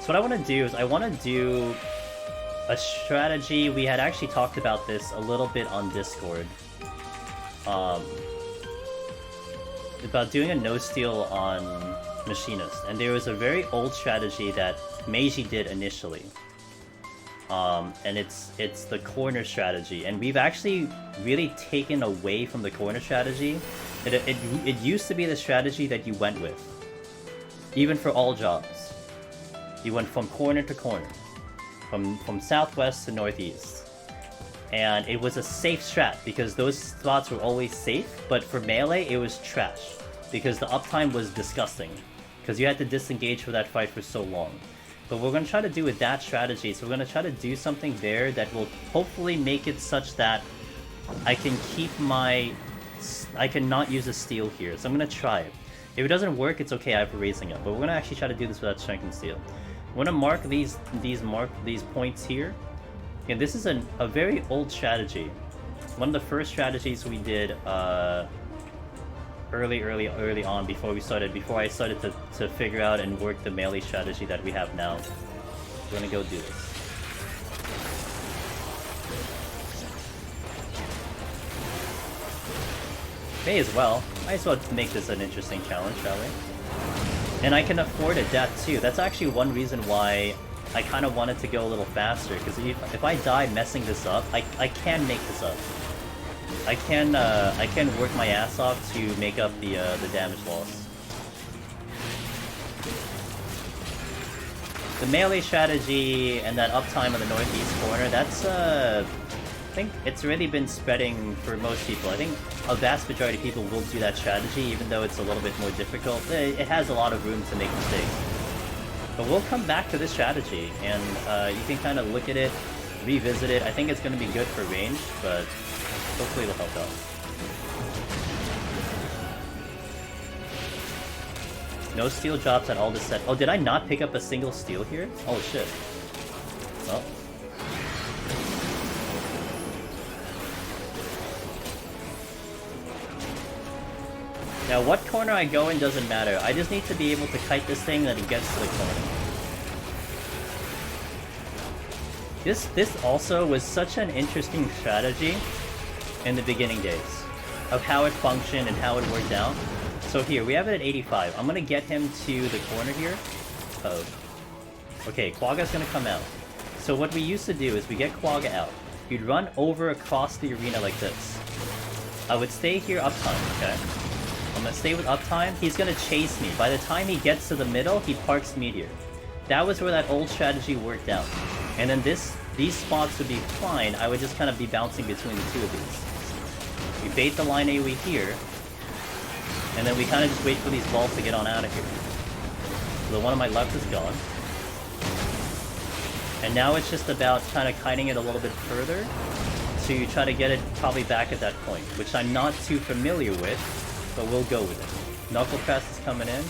So what I want to do is I want to do a strategy. We had actually talked about this a little bit on Discord. About doing a no-steal on Machinist. And there was a very old strategy that Meiji did initially. And it's the corner strategy. And we've actually really taken away from the corner strategy. It used to be the strategy that you went with. Even for all jobs. You went from corner to corner. From southwest to northeast. And it was a safe strat because those spots were always safe, but for melee it was trash. Because the uptime was disgusting. Because you had to disengage for that fight for so long. But we're going to try to do with that strategy, so we're going to try to do something there that will hopefully make it such that I can keep my... I cannot use a steal here, so I'm going to try it. If it doesn't work, it's okay, I have a raising up, but we're going to actually try to do this without strength and steal. I'm going to mark these points here. And this is a very old strategy. One of the first strategies we did early on before I started to figure out and work the melee strategy that we have now. We're gonna go do this. May as well make this an interesting challenge, shall we? And I can afford it, that too. That's actually one reason why I kind of wanted to go a little faster, because if I die messing this up, I can make this up. I can work my ass off to make up the damage loss. The melee strategy and that uptime on the northeast corner, that's I think it's really been spreading for most people. I think a vast majority of people will do that strategy, even though it's a little bit more difficult. It has a lot of room to make mistakes. But we'll come back to this strategy, and you can kind of look at it, revisit it. I think it's going to be good for range, but hopefully it'll help out. No steal drops at all this set. Oh, did I not pick up a single steal here? Oh shit. Well. Now what corner I go in doesn't matter. I just need to be able to kite this thing that it gets to the corner. This also was such an interesting strategy in the beginning days of how it functioned and how it worked out. So here, we have it at 85. I'm gonna get him to the corner here. Oh. Okay, Quaga's gonna come out. So what we used to do is we get Quagga out. You'd run over across the arena like this. I would stay here uptime, okay? I'm gonna stay with uptime. He's gonna chase me. By the time he gets to the middle, he parks Meteor. That was where that old strategy worked out. And then these spots would be fine. I would just kind of be bouncing between the two of these. We bait the line AoE here, and then we kind of just wait for these balls to get on out of here. So the one on my left is gone. And now it's just about kind of kiting it a little bit further to try to get it probably back at that point, which I'm not too familiar with, but we'll go with it. Knuckle Press is coming in.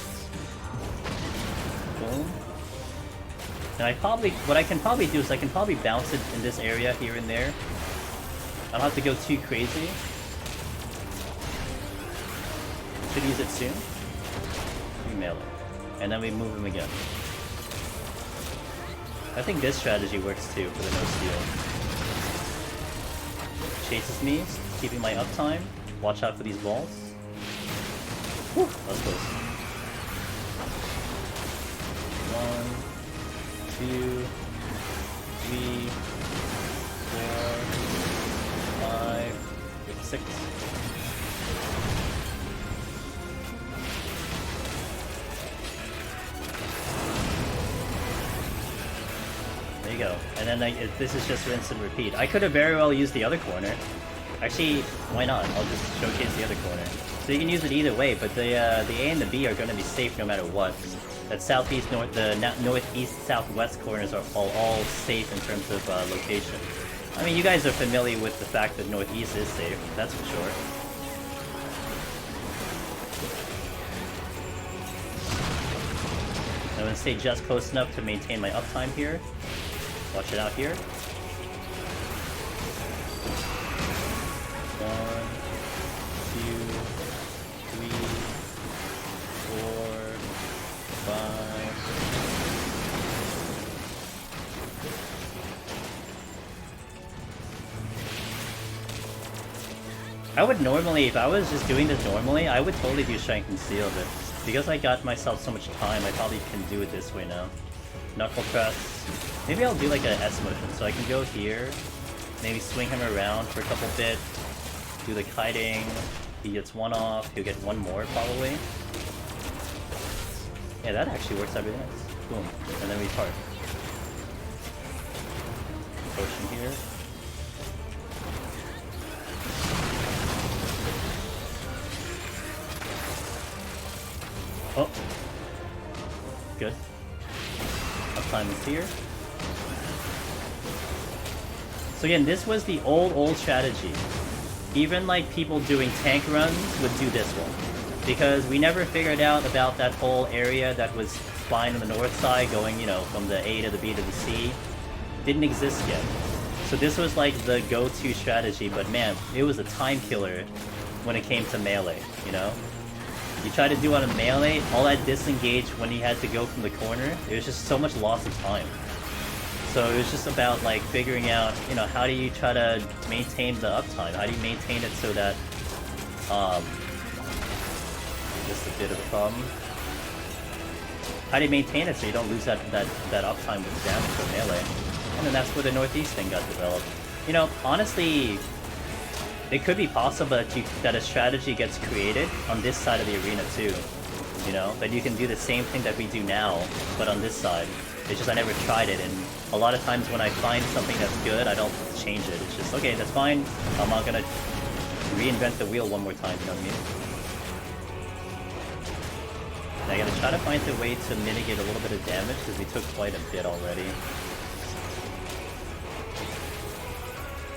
Boom. And what I can probably do is I can probably bounce it in this area here and there. I don't have to go too crazy. Should use it soon. We melee. And then we move him again. I think this strategy works too for the no-steal. Chases me, keeping my uptime. Watch out for these balls. Whew, that was close. 1, 2, 3, 4, 5, 6. There you go. And then this is just rinse and repeat. I could have very well used the other corner. Actually, why not? I'll just showcase the other corner. So you can use it either way, but the A and the B are going to be safe no matter what. That southeast, the northeast, southwest corners are all safe in terms of location. I mean, you guys are familiar with the fact that northeast is safe, that's for sure. I'm going to stay just close enough to maintain my uptime here. Watch it out here. 1, 2, 3, 4, 5, I would normally, if I was just doing this normally, I would totally do Strength and Seal, but because I got myself so much time, I probably can do it this way now. Knuckle press. Maybe I'll do like a S motion, so I can go here, maybe swing him around for a couple bit, do the kiting, he gets one off, he'll get one more probably. Yeah, that actually works out really nice. Boom. And then we part. Potion here. Oh. Good. Uptime is here. So again, this was the old strategy. Even like people doing tank runs would do this one. Because we never figured out about that whole area that was fine on the north side, going, you know, from the A to the B to the C. Didn't exist yet. So this was like the go-to strategy, but man, it was a time killer when it came to melee, you know? You try to do on a melee, all that disengage when he had to go from the corner, there was just so much loss of time. So it was just about like figuring out, you know, how do you try to maintain the uptime? How do you maintain it so that, just a bit of a problem. How do you maintain it so you don't lose that uptime with damage for melee? And then that's where the Northeast thing got developed. You know, honestly, it could be possible that a strategy gets created on this side of the arena too. You know, that you can do the same thing that we do now, but on this side. It's just I never tried it, and a lot of times when I find something that's good, I don't change it. It's just, okay, that's fine, I'm not gonna reinvent the wheel one more time, you know what I mean? And I gotta try to find a way to mitigate a little bit of damage, because we took quite a bit already.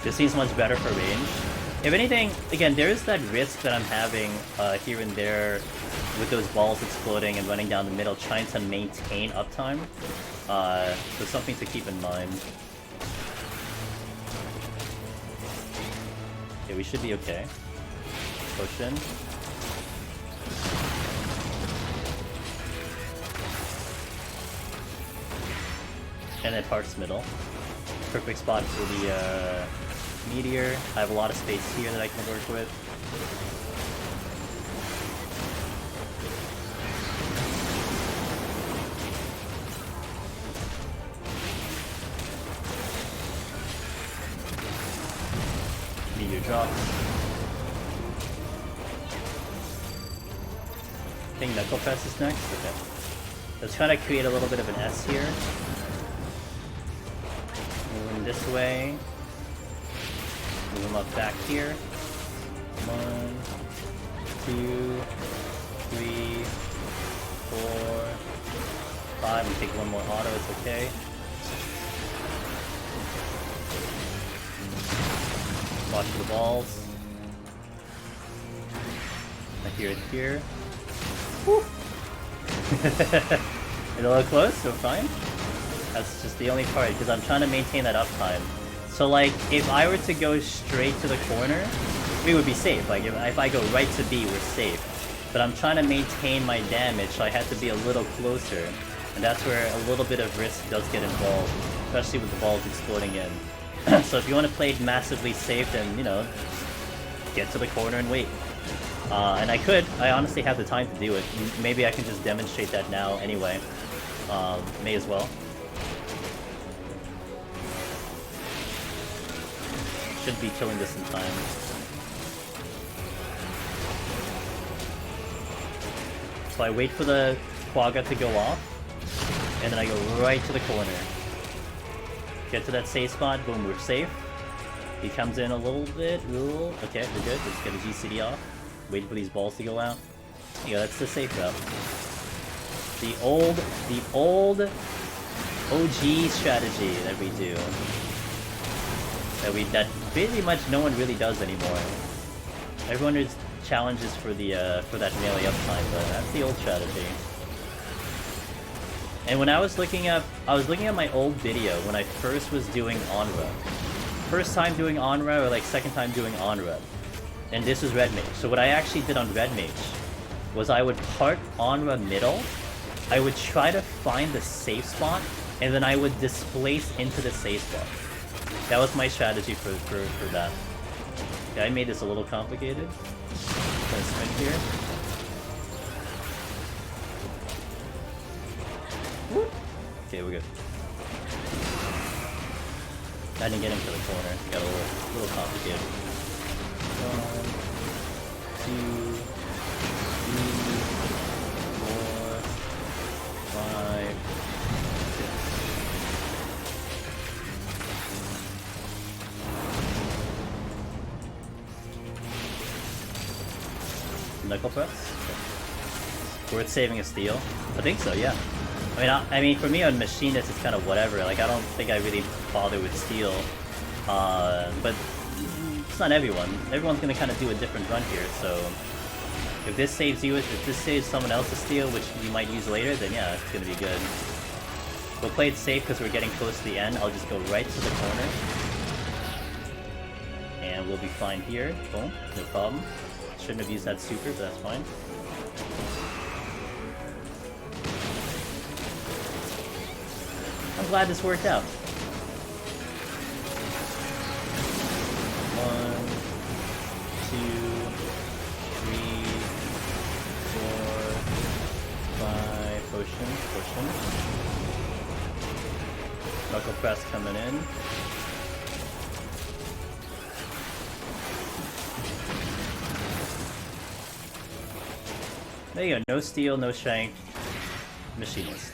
This seems much better for range. If anything, again, there is that risk that I'm having here and there with those balls exploding and running down the middle, trying to maintain uptime. So something to keep in mind. Okay, we should be okay. Potion. And then parts middle. Perfect spot for the meteor. I have a lot of space here that I can work with. Meteor drops. I think Knuckle Press is next? Okay. Let's try to create a little bit of an S here. Moving this way. Move him up back here. 1, 2, 3, 4, 5. And take one more auto, it's okay. Watch for the balls. I hear it here. Woo! It's a little close, so fine. That's just the only part, because I'm trying to maintain that uptime. So like, if I were to go straight to the corner, we would be safe. Like, if I go right to B, we're safe. But I'm trying to maintain my damage, so I have to be a little closer. And that's where a little bit of risk does get involved, especially with the balls exploding in. So if you want to play it massively safe, then, you know, get to the corner and wait. And I honestly have the time to do it. Maybe I can just demonstrate that now anyway. May as well. Should be killing this in time. So I wait for the Quaga to go off, and then I go right to the corner. Get to that safe spot, boom, we're safe. He comes in a little bit, okay, we're good. Let's get a GCD off. Wait for these balls to go out. Yeah, that's the safe route. The old OG strategy that we do. That pretty much no one really does anymore. Everyone is challenges for the for that melee uptime, but that's the old strategy. And when I was looking at my old video when I first was doing Onra. First time doing Onra, or like second time doing Onra. And this was Red Mage. So what I actually did on Red Mage was I would part Onra middle, I would try to find the safe spot, and then I would displace into the safe spot. That was my strategy for that. Yeah, I made this a little complicated. Gonna sprint here. Whoop. Okay, we're good. I didn't get him for the corner. Got a little complicated. 1, 2, 3, 4, 5, 6. Knuckle press? Okay. Worth saving a steal? I think so, yeah. I mean, for me on Machinist, it's kind of whatever. Like, I don't think I really bother with steal. But it's not everyone. Everyone's gonna kind of do a different run here, so if this saves you, if this saves someone else's steal, which you might use later, then yeah, it's gonna be good. We'll play it safe because we're getting close to the end. I'll just go right to the corner. And we'll be fine here. Boom, no problem. Shouldn't have used that super, but that's fine. I'm glad this worked out. 1, 2, 3, 4, 5. Potion. Knuckle press coming in. There you go. No steal, no shank. Machinist.